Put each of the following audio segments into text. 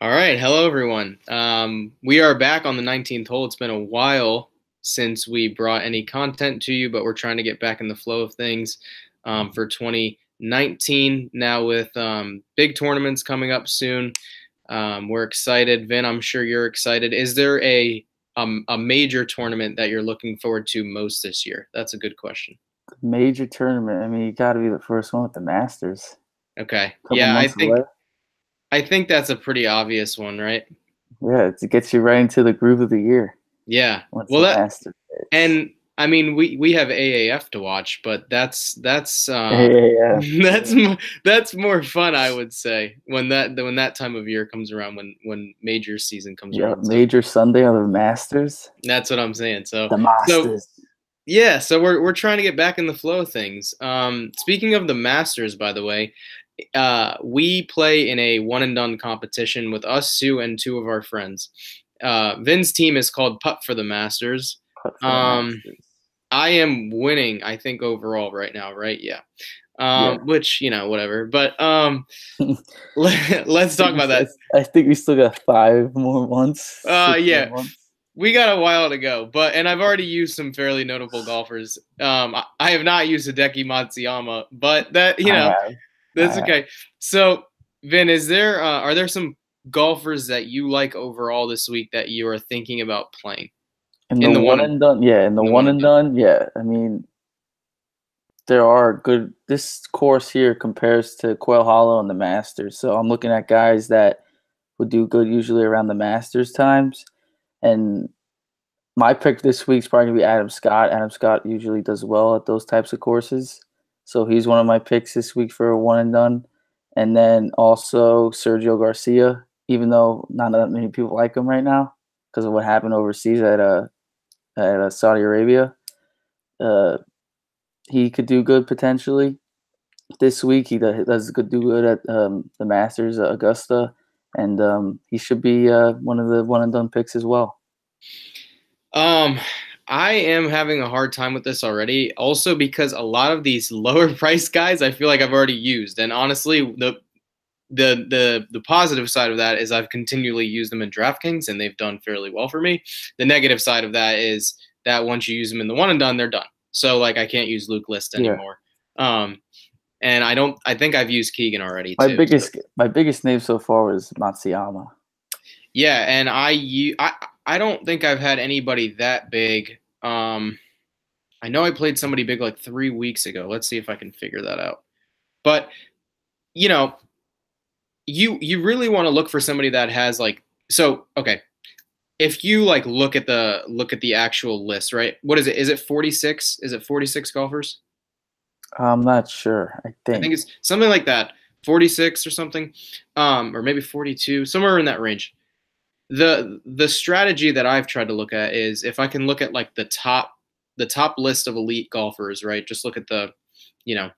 All right, hello everyone. We are back on the 19th hole. It's been a while since we brought any content to you, but we're trying to get back in the flow of things for 2019. Now with big tournaments coming up soon, we're excited. Vin, I'm sure you're excited. Is there a major tournament that you're looking forward to most this year? That's a good question. Major tournament. I mean, you got to be the first one with the Masters. Okay, A couple yeah, I months think away. I think that's a pretty obvious one, right? Yeah, it gets you right into the groove of the year Yeah. once Well, the that Masters hits. And I mean, we have AAF to watch, but that's Yeah, that's that's more fun, I would say, when that time of year comes around, when major season comes yeah. around. So Major Sunday on the Masters. that's what I'm saying. So The so Masters. yeah, so we're trying to get back in the flow of things. Speaking of the Masters, by the way, we play in a one and done competition with us two and two of our friends. Vin's team is called Putt for the Masters. Putt for the Um, Masters. I am winning, I think, overall right now, right? Yeah. Yeah. Which, whatever. But let's talk about that. I think we still got 5 more months, 6 more Yeah, months. we got a while to go. And I've already used some fairly notable golfers. I have not used Hideki Matsuyama, but I have. I that's have. okay. So, Vin, are there some golfers that you like overall this week that you are thinking about playing In the in the one one and done, yeah. In the in the one one and and done? done, yeah. I mean, there are good. This course here compares to Quail Hollow and the Masters. So I'm looking at guys that would do good usually around the Masters times. And my pick this week's probably gonna be Adam Scott. Adam Scott usually does well at those types of courses. So he's one of my picks this week for a one and done. And then also Sergio Garcia, even though not that many people like him right now because of what happened overseas at Saudi Arabia. Uh, he could do good potentially this week. He does good, do good at the Masters, Augusta, and he should be one of the one and done picks as well. Um, I am having a hard time with this already. Also because a lot of these lower price guys, I feel like I've already used. And honestly, the positive side of that is I've continually used them in DraftKings and they've done fairly well for me. The negative side of that is that once you use them in the one and done, they're done. So like I can't use Luke List Yeah, anymore. Um, and I think I've used Keegan already my too. So biggest name so far was Matsuyama. yeah, and I don't think I've had anybody that big. I know I played somebody big like 3 weeks ago. Let's see if I can figure that out. But you know, you really want to look for somebody that has like so okay. If you like look at the actual list, right? What is it? Is it 46? Is it 46 golfers? I'm not sure. I I think think. it's something like that. 46 or something. Or maybe 42, somewhere in that range. The strategy that I've tried to look at is if I can look at like the top list of elite golfers, right? Just look at you know,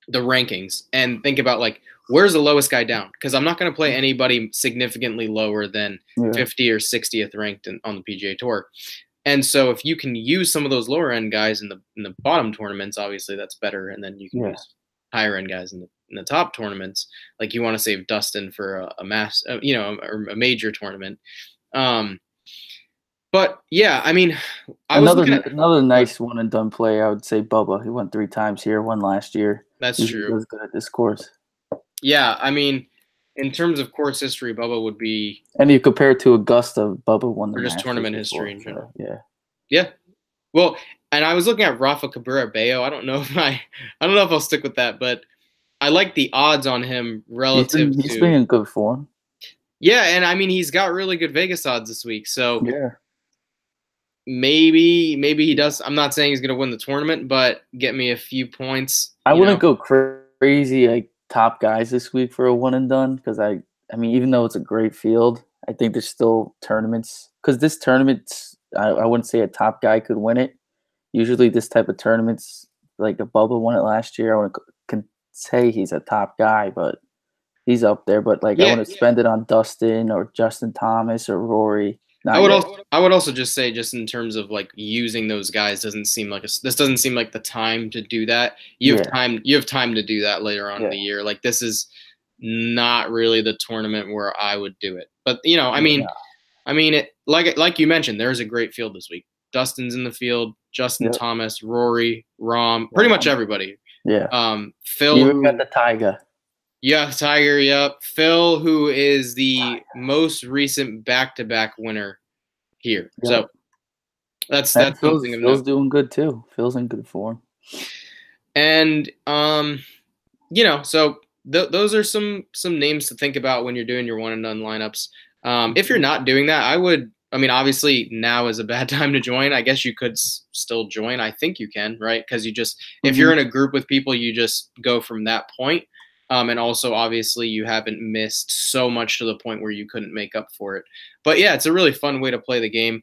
the rankings and think about like where's the lowest guy down because I'm not going to play anybody significantly lower than Yeah, 50 or 60th ranked on the PGA Tour. And so if you can use some of those lower end guys in the bottom tournaments, obviously that's better. And then you can yeah. use higher end guys in the top tournaments. Like you want to save Dustin for a mass, or a major tournament. Um, but yeah, I mean, I was looking at Another what nice one and done player, I would say Bubba. He won 3 times here, one last year. that's Usually true. does good at this course. Yeah, I mean, in terms of course history, Bubba would be And you compare it to Augusta, Bubba won the or just Masters tournament history before. in general. So yeah, Yeah. Well, and I was looking at Rafa Cabrera Bello. I don't know if I'll stick with that, but I like the odds on him relative he's been to in good form. yeah, and I mean he's got really good Vegas odds this week. So Yeah, maybe he does. I'm not saying he's gonna win the tournament, but get me a few points, I wouldn't go crazy like top guys this week for a one and done because I mean even though it's a great field, I think there's still tournaments because this tournament I wouldn't say a top guy could win it. Usually this type of tournaments like a Bubba won it last year. Can say he's a top guy, but he's up there. But like I Yeah, wouldn't spend it on Dustin or Justin Thomas or Rory. Not yet. I would also just say just in terms of like using those guys doesn't seem like this doesn't seem like the time to do that. Yeah, You have time to do that later on in yeah. the year. Like this is not really the tournament where I would do it. But you know, Yeah. it like you mentioned, there's a great field this week. Dustin's in the field, Justin Yep. Thomas, Rory, Rahm, pretty much everybody. Yeah. Phil, You even got the Tiger. yeah, Tiger, yep. Phil, who is the most recent back-to-back winner here. Yep. So that's Phil's something of note. doing good too. Phil's in good form. And you know, so those are some names to think about when you're doing your one and done lineups. If you're not doing that, I mean, obviously now is a bad time to join. I guess you could still join. I think you can, right? Because if you're in a group with people, you just go from that point. And also, obviously, you haven't missed so much to the point where you couldn't make up for it. But yeah, it's a really fun way to play the game.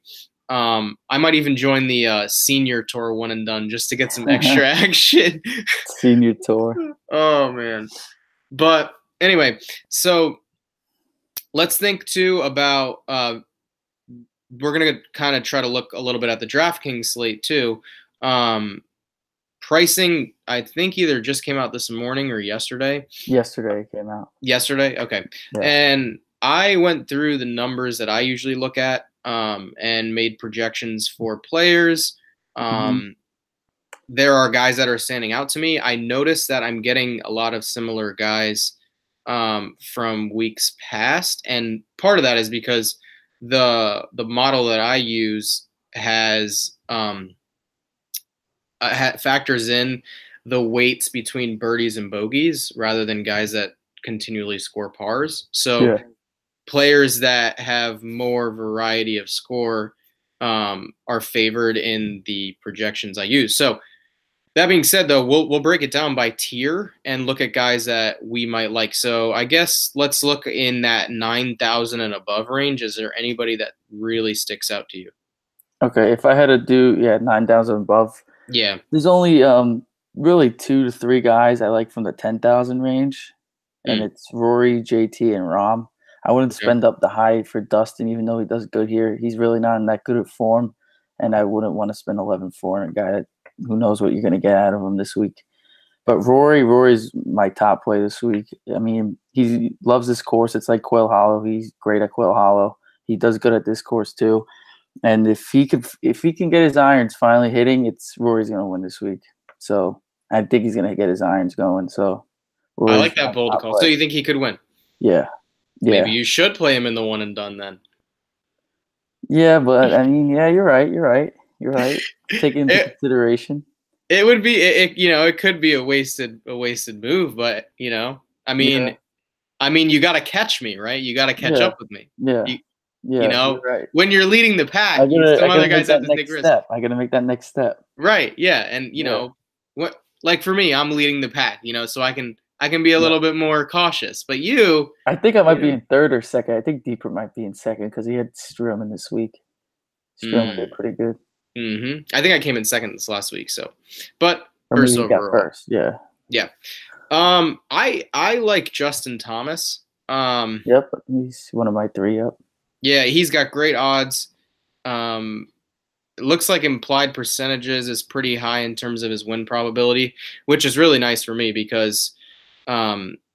I might even join the senior tour one and done just to get some extra action. Senior tour. Oh man. But anyway, so let's think too about we're gonna kind of try to look a little bit at the DraftKings slate too. Pricing, I think either just came out this morning or yesterday. Yesterday it came out. Yesterday, okay. Yeah. And I went through the numbers that I usually look at and made projections for players. There are guys that are standing out to me. I noticed that I'm getting a lot of similar guys from weeks past, and part of that is because the model that I use has factors in the weights between birdies and bogeys rather than guys that continually score pars. So players that have more variety of score are favored in the projections I use. So that being said, though, we'll break it down by tier and look at guys that we might like. So I guess let's look in that 9,000 and above range. Is there anybody that really sticks out to you? Okay, if I had to do 9,000 above, yeah, there's only really 2 to 3 guys I like from the 10,000 range, and it's Rory, JT, and Rahm. I wouldn't spend up the high for Dustin, even though he does good here. He's really not in that good of form, and I wouldn't want to spend 11,400 on a guy that who knows what you're going to get out of him this week. But Rory's my top play this week. I mean, he loves this course. It's like Quail Hollow. He's great at Quail Hollow. He does good at this course too. And if he can get his irons finally hitting, Rory's going to win this week. So I think he's going to get his irons going. So Rory's, I like that bold call. So you think he could win? Yeah. Maybe you should play him in the one and done then. Yeah, but I mean, you're right. Take into consideration. It would be, it could be a wasted move, but I mean, you got to catch me, right? You got to catch up with me. Yeah. You're right. When you're leading the pack, some other guys have to take risks. I got to make that next step. Right. Yeah. And know what? Like for me, I'm leading the pack. So I can be a little bit more cautious. But I think I might be in third or second. I think Deeper might be in second because he had Strowman this week. Strowman did pretty good. I think I came in second this last week. So, but first overall. First. Yeah. Yeah. I like Justin Thomas. Yep. He's one of my 3. Yep. Yeah, he's got great odds. It looks like implied percentages is pretty high in terms of his win probability, which is really nice for me because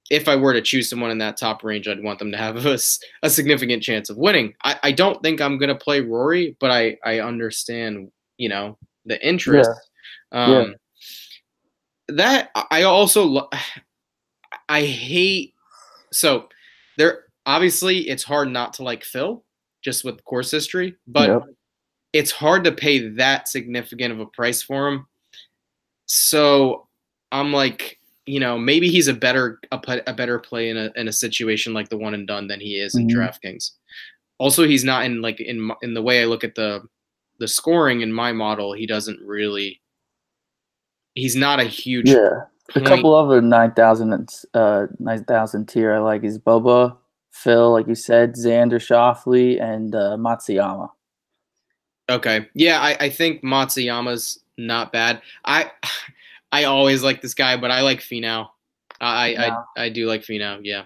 if I were to choose someone in that top range, I'd want them to have a significant chance of winning. I don't think I'm going to play Rory, but I understand, the interest. That I also I hate. So there obviously it's hard not to like Phil just with course history, but it's hard to pay that significant of a price for him. So I'm like, maybe he's a better play in a situation like the one and done than he is in DraftKings. Also, he's not in the way I look at the scoring in my model. He doesn't really. He's not a huge. Yeah, a couple other 9,000 tier I like is Bubba, Phil, like you said, Xander Schauffele, and Matsuyama. Okay, yeah, I think Matsuyama's not bad. I always like this guy, but I like Finau. I do like Finau. Yeah.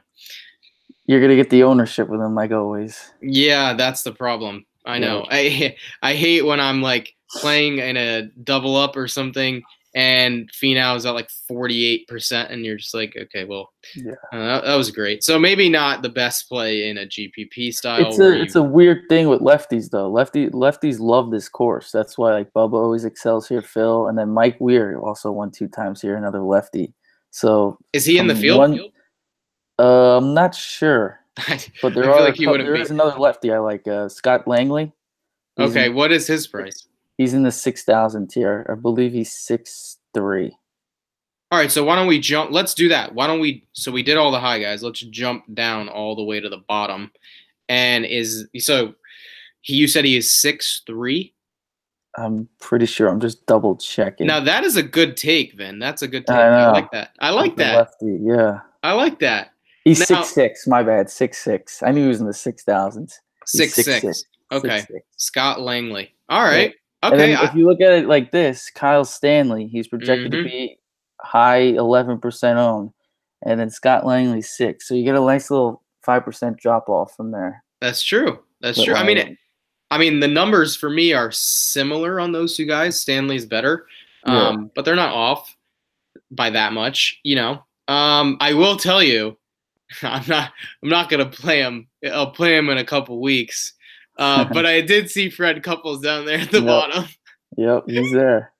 You're gonna get the ownership with him, like always. Yeah, that's the problem. I know. I hate when I'm like playing in a double up or something, and Finau is at like 48%, and you're just like, okay, well, Yeah. that was great. So maybe not the best play in a GPP style. It's a weird thing with lefties though. Lefties love this course. That's why like Bubba always excels here, Phil, and then Mike Weir also won 2 times here, another lefty. So is he in the field? I'm not sure, but there is another lefty I like, Scott Langley. Okay, what is his price? He's in the 6,000 tier. I believe he's 6'3". All right, so why don't we jump? Let's do that. Why don't we? So we did all the high guys. Let's jump down all the way to the bottom. And you said he is 6'3"? I'm pretty sure. I'm just double checking. Now that is a good take, Vin. That's a good take. I like that. I like that. Lefty, yeah. I like that. He's 6'6". My bad, 6'6". I knew he was in the 6,000s. 6'6". Okay. 6'6". Scott Langley. All right. Yeah. Okay. If you look at it like this, Kyle Stanley, he's projected to be high 11% owned, and then Scott Langley 6. So you get a nice little 5% drop off from there. That's true. That's true. I mean, the numbers for me are similar on those two guys. Stanley's better, but they're not off by that much. I will tell you, I'm not gonna play him. I'll play him in a couple weeks. But I did see Fred Couples down there at the bottom. Yep, he's there.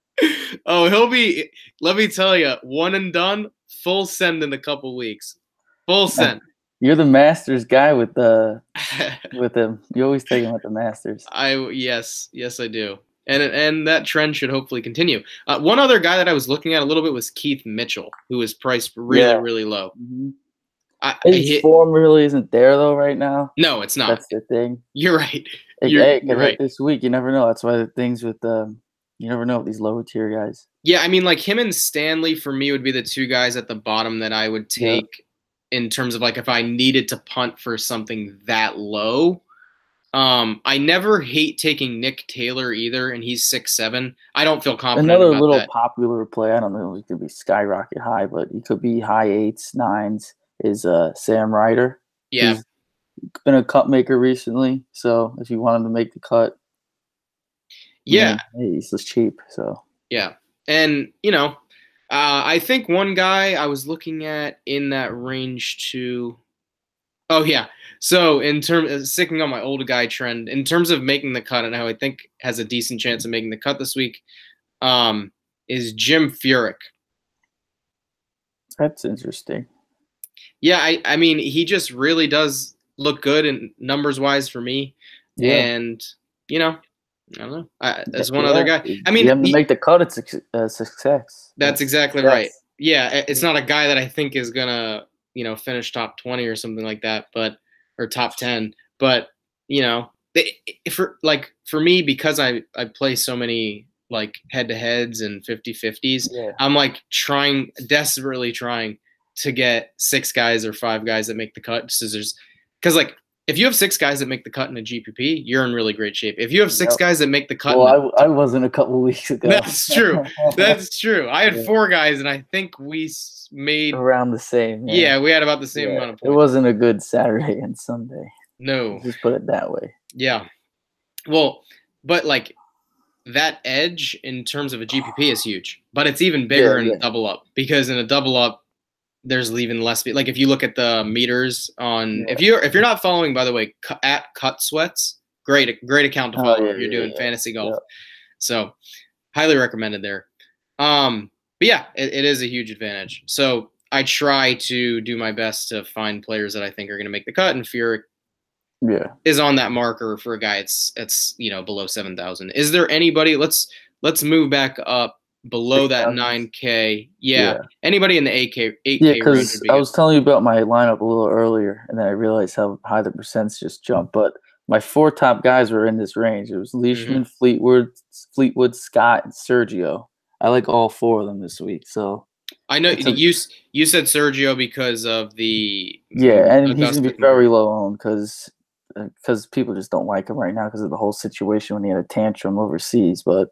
Oh, he'll be. Let me tell you, one and done. Full send in a couple weeks. Full send. You're the Masters guy with him. You always take him at the Masters. Yes, I do. And that trend should hopefully continue. One other guy that I was looking at a little bit was Keith Mitchell, who was priced really low. Mm-hmm. His form really isn't there though right now. No, it's not. That's the thing. You're right. It can hit this week. You never know. That's why the things with you never know with these lower tier guys. Yeah, I mean, like him and Stanley for me would be the two guys at the bottom that I would take in terms of like if I needed to punt for something that low. I never hate taking Nick Taylor either, and he's 6'7". I don't feel confident. Another about little that. Popular play. I don't know. He could be skyrocket high, but he could be high 8s, 9s. Is Sam Ryder. Yeah. He's been a cut maker recently, so if you want him to make the cut, hey, he's just cheap. So yeah, and I think one guy I was looking at in that range too. Oh yeah, so in terms of sticking on my old guy trend, in terms of making the cut and how I think has a decent chance of making the cut this week, is Jim Furyk. That's interesting. Yeah, I mean, he just really does look good in numbers-wise for me. Yeah. And, I don't know. That's one other guy. I mean, you have to make the cut, it's a success. That's exactly right. Yeah, it's not a guy that I think is going to, finish top 20 or something like that, or top 10. But, for me, because I play so many, like, head-to-heads and 50-50s, I'm, like, desperately trying to get 6 guys or 5 guys that make the cut. Because like if you have 6 guys that make the cut in a GPP, you're in really great shape. If you have 6 guys that make the cut, I wasn't a couple weeks ago. That's true. That's true. I had 4 guys, and I think we made around the same. Yeah, we had about the same amount of points. It wasn't a good Saturday and Sunday. No, just put it that way. Yeah. Well, but like that edge in terms of a GPP is huge, but it's even bigger in a double up, because in a double up, there's even less. Like if you look at the meters on, if you're not following, by the way, at Cut Sweats, great account to follow if you're doing fantasy golf. So highly recommended there. But yeah, it is a huge advantage. So I try to do my best to find players that I think are going to make the cut, and Furyk is on that marker for a guy it's below 7,000. Is there anybody? Let's move back up below that 9K. Anybody in the 8K because I was telling you about my lineup a little earlier, and then I realized how high the percents just jumped. But my 4 top guys were in this range. It was Leishman, Fleetwood, Scott, and Sergio. I like all 4 of them this week. So I know you said Sergio because of the and he's gonna be very low owned because people just don't like him right now because of the whole situation when he had a tantrum overseas. But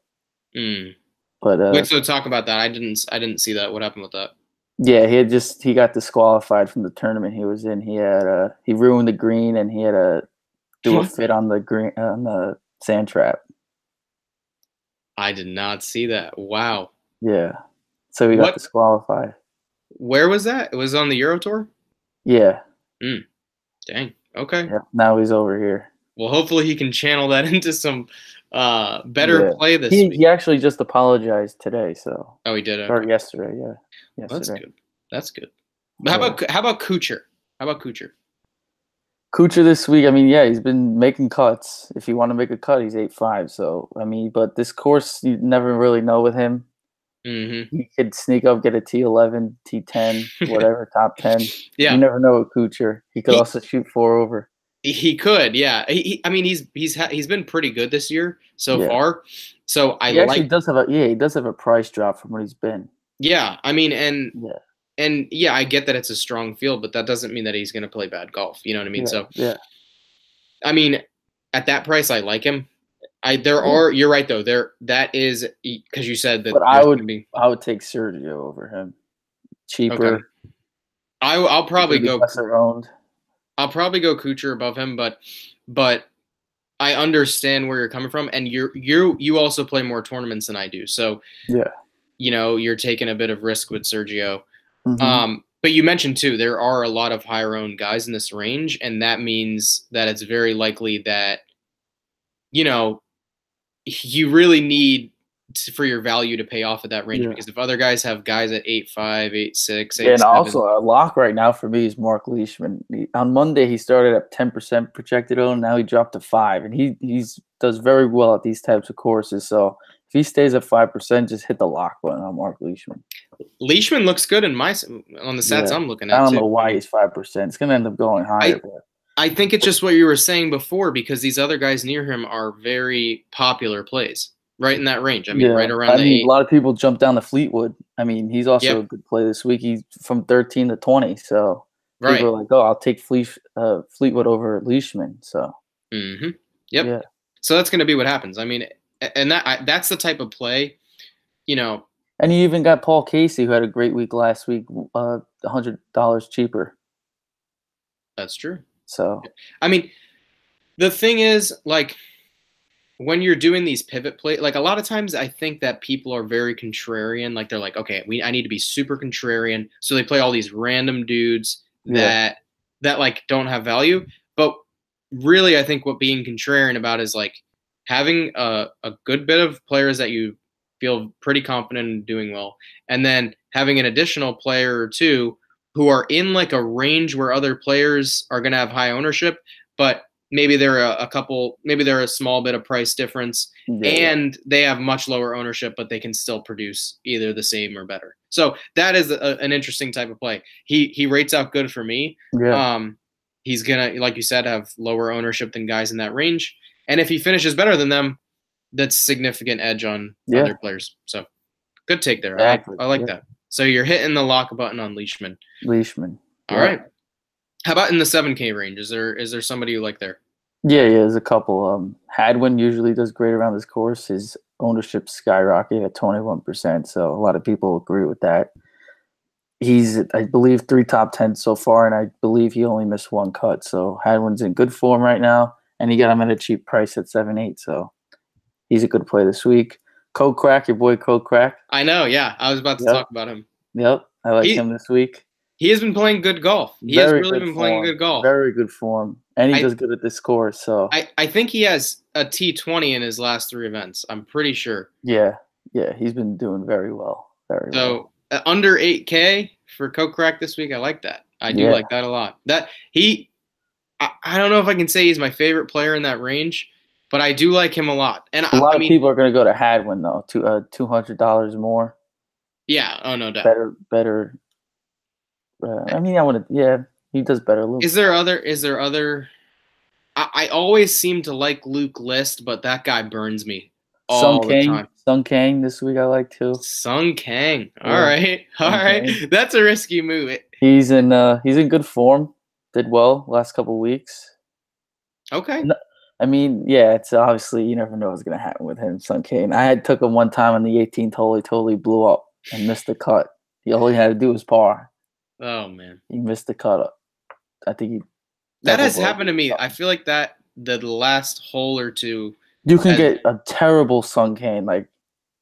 wait, so talk about that. I didn't see that. What happened with that? Yeah, he got disqualified from the tournament he was in. He had he ruined the green, and he had to do a fit on the green on the sand trap. I did not see that. Wow. Yeah. so he got What? disqualified. Where was that? It was on the Euro Tour. Yeah, Dang. Okay. yeah. Now he's over here. Well, hopefully he can channel that into some better Yeah, play this week. he actually just apologized today. So Oh, he did. or Okay. yesterday. Yeah, That's yesterday. good. That's good. But how about Kuchar? How about Kuchar? Kuchar this week, I mean, yeah, he's been making cuts. If you want to make a cut, he's 8.5. So, I mean, but this course, you never really know with him. Mm-hmm. He could sneak up, get a T11, T10, whatever, top 10. Yeah. You never know with Kuchar. He could also shoot 4 over. He could, yeah. I mean, he's been pretty good this year so far. So He actually does have a price drop from what he's been. Yeah, I mean, and yeah, I get that it's a strong field, but that doesn't mean that he's going to play bad golf. You know what I mean? Yeah. I mean, at that price, I like him. You're right though. That is because you said that. But I would take Sergio over him. Cheaper. Okay. I'll probably go lesser owned. I'll probably go Kuchar above him, but I understand where you're coming from, and you also play more tournaments than I do, so yeah, you're taking a bit of risk with Sergio. Mm-hmm. But you mentioned too, there are a lot of higher owned guys in this range, and that means that it's very likely that you really need for your value to pay off at that range, because if other guys have guys at 8.5, 8.6, 8.7. And also a lock right now for me is Mark Leishman. On Monday he started at 10% projected own. Now he dropped to 5%, and he does very well at these types of courses. So if he stays at 5%, just hit the lock button on Mark Leishman. Leishman looks good on the stats I'm looking at. I don't know why he's 5%. It's going to end up going higher. I think it's just what you were saying before, because these other guys near him are very popular plays. Right in that range. I mean, right around the 8. A lot of people jump down to Fleetwood. I mean, he's also a good play this week. He's from 13 to 20. So people are like, oh, I'll take Fleetwood over Leishman. So. Mm-hmm. Yep. Yeah. So that's going to be what happens. I mean, and that's the type of play, And you even got Paul Casey, who had a great week last week, $100 cheaper. That's true. So. I mean, the thing is, like, when you're doing these pivot plays, like a lot of times I think that people are very contrarian. Like they're like, okay, I need to be super contrarian. So they play all these random dudes that like don't have value. But really, I think what being contrarian about is like having a good bit of players that you feel pretty confident in doing well, and then having an additional player or two who are in like a range where other players are going to have high ownership, but maybe they're maybe they're a small bit of price difference, and they have much lower ownership, but they can still produce either the same or better. So that is an interesting type of play. He rates out good for me. Yeah. He's gonna, like you said, have lower ownership than guys in that range, and if he finishes better than them, that's significant edge on other players. So good take there. Exactly. I like that. So you're hitting the lock button on Leishman. All right. How about in the 7K range? Is there somebody you like there? Yeah, there's a couple. Hadwin usually does great around this course. His ownership skyrocketed at 21%, so a lot of people agree with that. He's, I believe, 3 top 10 so far, and I believe he only missed 1 cut. So Hadwin's in good form right now, and he got him at a cheap price at 7.8. So he's a good play this week. Kokrak, your boy Kokrak. I know, yeah. I was about to talk about him. Yep, I like him this week. He has been playing good golf. He has really been playing good golf. Very good form. And he does good at this course. So I think he has a T20 in his last 3 events. I'm pretty sure. Yeah, he's been doing very well. Very well. So under 8K for Kokrak this week, I like that. I do like that a lot. I don't know if I can say he's my favorite player in that range, but I do like him a lot. And a lot of people are going to go to Hadwin though, to $200 more. Yeah. Oh, no doubt. Better. I mean, he does better. Is there other? I always seem to like Luke List, but that guy burns me all the time. Sung Kang this week I like too. Sung Kang. All right. That's a risky move. He's in good form. Did well last couple of weeks. Okay. I mean, it's obviously you never know what's gonna happen with him, Sung Kang. I took him one time on the 18th hole. He totally blew up and missed the cut. All he had to do was par. Oh man, he missed the cut up. I think that has happened to me. I feel like that the last hole or two. You can get a terrible Sung Kang, like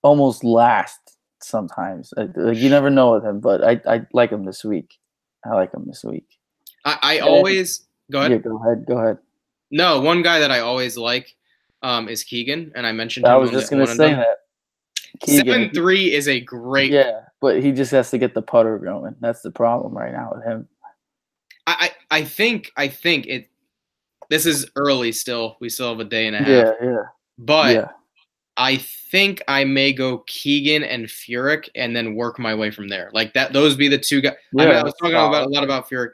almost last sometimes. Like, you never know with him, but I like him this week. I like him this week. I And always go yeah, ahead. go ahead. Go ahead. No, one guy that I always like is Keegan, and I mentioned I him was on the just gonna one and say done. that Keegan. 7-3 is a great. Yeah, but he just has to get the putter going. That's the problem right now with him. I think it. This is early still. We still have a day and a half, Yeah, yeah, but yeah, I think I may go Keegan and Furyk and then work my way from there. Like that, those be the two guys. I mean, yeah. I was That's talking about a solid. lot about Furyk.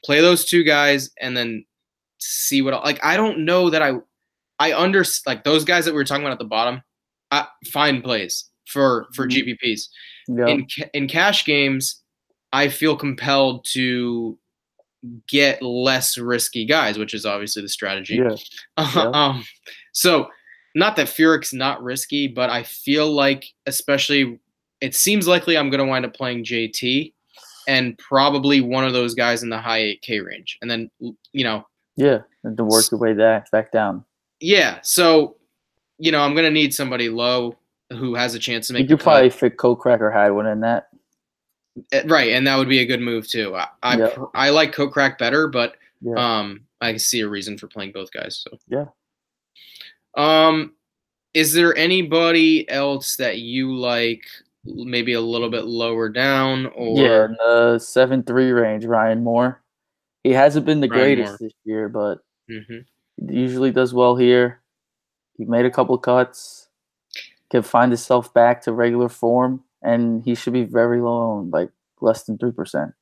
Play those two guys and then see what. Like I don't know that I under like those guys that we were talking about at the bottom. Fine plays for Mhm. GPPs Yep. in cash games. I feel compelled to get less risky guys, which is obviously the strategy. Yeah. Yep. So not that Furyk's not risky, but I feel like especially it seems likely I'm going to wind up playing JT and probably one of those guys in the high 8K range. And then, Yeah. And to work your way back down. yeah. So, I'm going to need somebody low who has a chance to You make the could cut. probably fit Kokrak or Hadwin in that. Right. And that would be a good move too. Yep. I like Kokrak better, but Yeah. I see a reason for playing both guys. So Yeah. Is there anybody else that you like maybe a little bit lower down Yeah, or in the 7-3 range, Ryan Moore. He hasn't been the Ryan greatest Moore? this year, but Mm-hmm. he usually does well here. He made a couple cuts, can find himself back to regular form, and he should be very low owned, like less than 3%.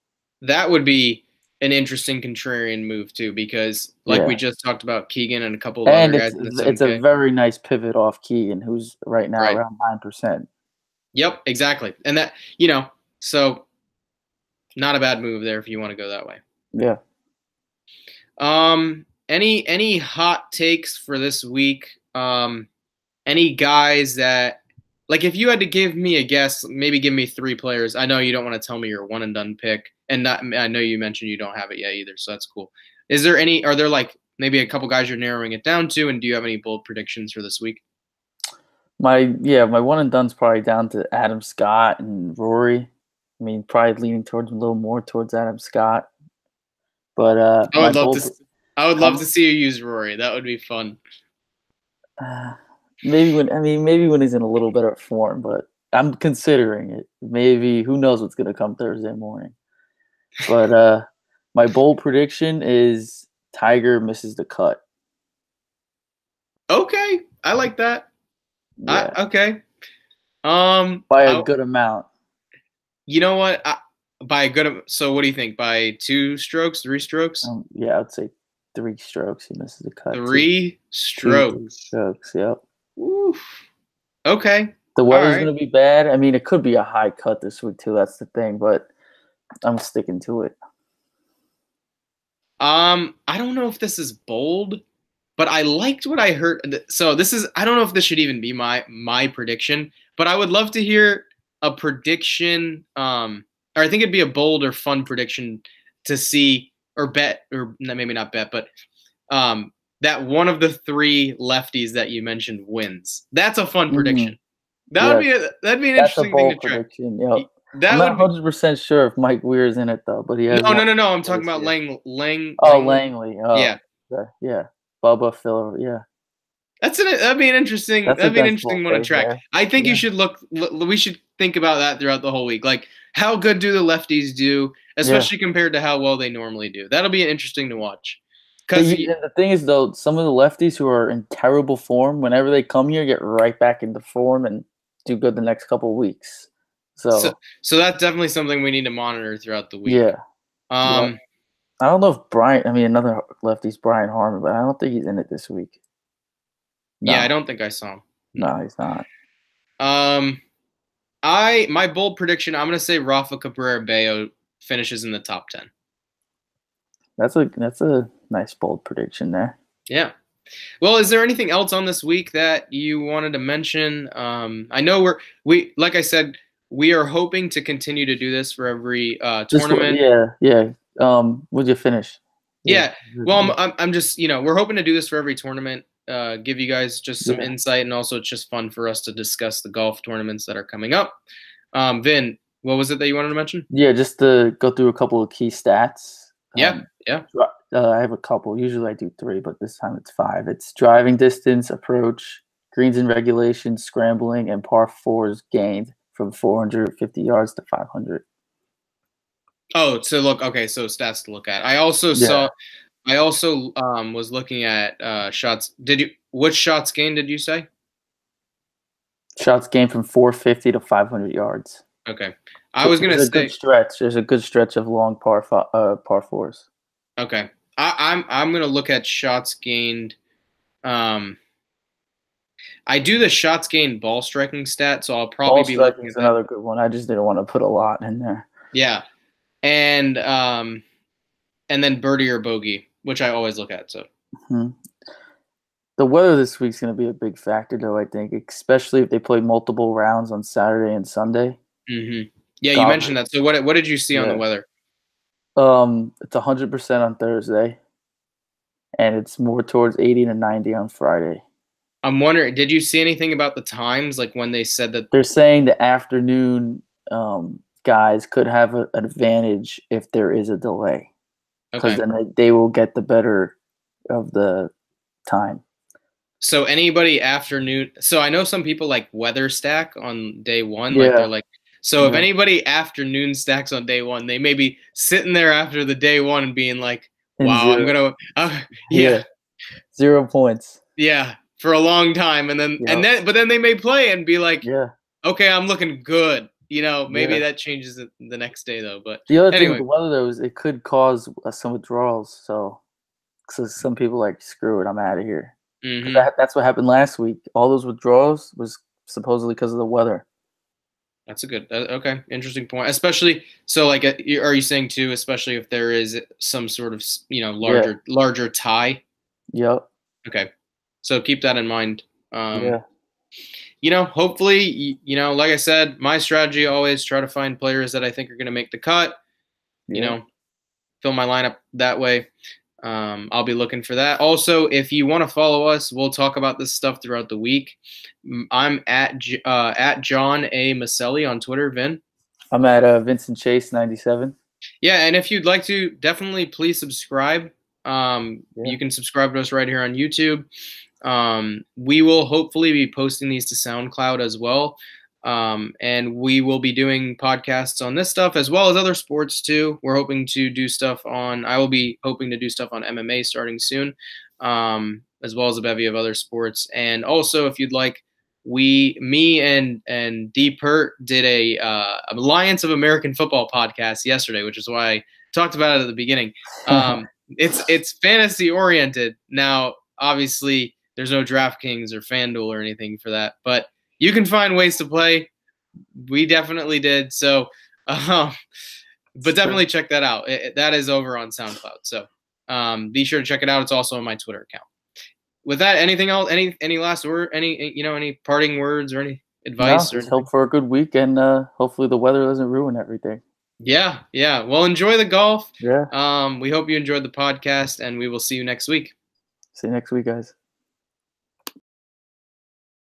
That would be an interesting contrarian move too, because like we Yeah. just talked about Keegan and a couple of And other guys in the it's a 7K. very nice pivot off Keegan, who's right now Right. around 9%. Yep, exactly. And that, so not a bad move there if you want to go that way. Yeah. Any hot takes for this week? Any guys that like if you had to give me a guess, maybe give me 3 players. I know you don't want to tell me your one and done pick, and I know you mentioned you don't have it yet either, so that's cool. Are there like maybe a couple guys you're narrowing it down to, and do you have any bold predictions for this week? My one and done's probably down to Adam Scott and Rory. I mean, probably leaning towards a little more towards Adam Scott. But I would love to see you use Rory. That would be fun. Maybe when he's in a little better form, but I'm considering it. Maybe who knows what's gonna come Thursday morning. But my bold prediction is Tiger misses the cut. Okay, I like that. Yeah. Okay. By a good amount. You know what? By a good. So what do you think? By 2 strokes, 3 strokes? Yeah, I'd say 3 strokes. He misses the cut. 3 strokes. 3 strokes. Yep. Oof. Okay. The weather's right. gonna be bad. I mean, it could be a high cut this week too. That's the thing, but I'm sticking to it. I don't know if this is bold, but I liked what I heard. So I don't know if this should even be my prediction, but I would love to hear a prediction. Or I think it'd be a bold or fun prediction to see or bet, or maybe not bet, but that one of the 3 lefties that you mentioned wins. That's a fun prediction. That'd be an interesting thing to track. Prediction. Yep. I'm not 100% sure if Mike Weir's in it though, but he has. No. I'm talking about Langley. Oh, Langley. Oh, yeah. Yeah. Bubba Filler. Yeah. That'd be an interesting one to track. There. I think you should we should think about that throughout the whole week. Like, how good do the lefties do, especially compared to how well they normally do? That'll be interesting to watch. Because the thing is, though, some of the lefties who are in terrible form, whenever they come here, get right back into form and do good the next couple of weeks. So that's definitely something we need to monitor throughout the week. Yeah. I don't know if another lefty's Brian Harman, but I don't think he's in it this week. No. Yeah, I don't think I saw him. No, he's not. My bold prediction, I'm gonna say Rafa Cabrera Bello finishes in the top 10. That's a nice bold prediction there. Yeah. Well, is there anything else on this week that you wanted to mention? I know we like I said, we are hoping to continue to do this for every tournament. Yeah. Would you finish? Yeah. Well, I'm just we're hoping to do this for every tournament. give you guys just some insight, and also it's just fun for us to discuss the golf tournaments that are coming up. Vin, what was it that you wanted to mention? Yeah, just to go through a couple of key stats. Yeah. I have a couple. Usually I do 3, but this time it's 5. It's driving distance, approach, greens in regulation, scrambling, and par 4s gained from 450 yards to 500. Oh, so look, okay, so stats to look at. I also was looking at shots. Which shots gained did you say? Shots gained from 450 to 500 yards. Okay. I was going to say good stretch. There's a good stretch of long par 4s. Okay. I'm going to look at shots gained. I do the shots gained ball striking stat, so I'll probably be looking at another good one. I just didn't want to put a lot in there. Yeah. And then birdie or bogey, which I always look at. So the weather this week's going to be a big factor, though, I think, especially if they play multiple rounds on Saturday and Sunday. Mm-hmm. Yeah, you mentioned that. So what did you see on the weather? It's 100% on Thursday, and it's more towards 80 to 90 on Friday. I'm wondering, did you see anything about the times, like when they said that? They're saying the afternoon guys could have an advantage if there is a delay, because then they will get the better of the time. So anybody afternoon. So I know some people like weather stack on day one. Like they're like, so if anybody afternoon stacks on day one, they may be sitting there after the day one and being like, wow, I'm going to, 0 points. Yeah. For a long time. And then, but then they may play and be like, okay, I'm looking good. You know, maybe that changes the next day though. But the other thing with the weather though is it could cause some withdrawals. So some people like, screw it, I'm out of here. Mm-hmm. That's what happened last week. All those withdrawals was supposedly because of the weather. That's a good, interesting point. Especially, so like, are you saying too, especially if there is some sort of, larger tie? Yep. Okay. So keep that in mind. Hopefully, like I said, my strategy always try to find players that I think are going to make the cut, fill my lineup that way. I'll be looking for that. Also, if you want to follow us, we'll talk about this stuff throughout the week. I'm at John A. Maselli on Twitter. Vin? I'm at Vincent Chase 97. Yeah, and if you'd like to, definitely please subscribe. You can subscribe to us right here on YouTube. We will hopefully be posting these to SoundCloud as well. And we will be doing podcasts on this stuff as well as other sports too. I will be hoping to do stuff on MMA starting soon, as well as a bevy of other sports. And also, if you'd like, me and D Pert did a Alliance of American Football podcast yesterday, which is why I talked about it at the beginning. It's fantasy oriented. Now, obviously, there's no DraftKings or FanDuel or anything for that, but you can find ways to play. We definitely did. So, but definitely check that out. That is over on SoundCloud. So be sure to check it out. It's also on my Twitter account. With that, anything else? Any last word? Any parting words or any advice? No, just hope for a good week, and hopefully the weather doesn't ruin everything. Yeah. Well, enjoy the golf. Yeah. We hope you enjoyed the podcast, and we will see you next week. See you next week, guys.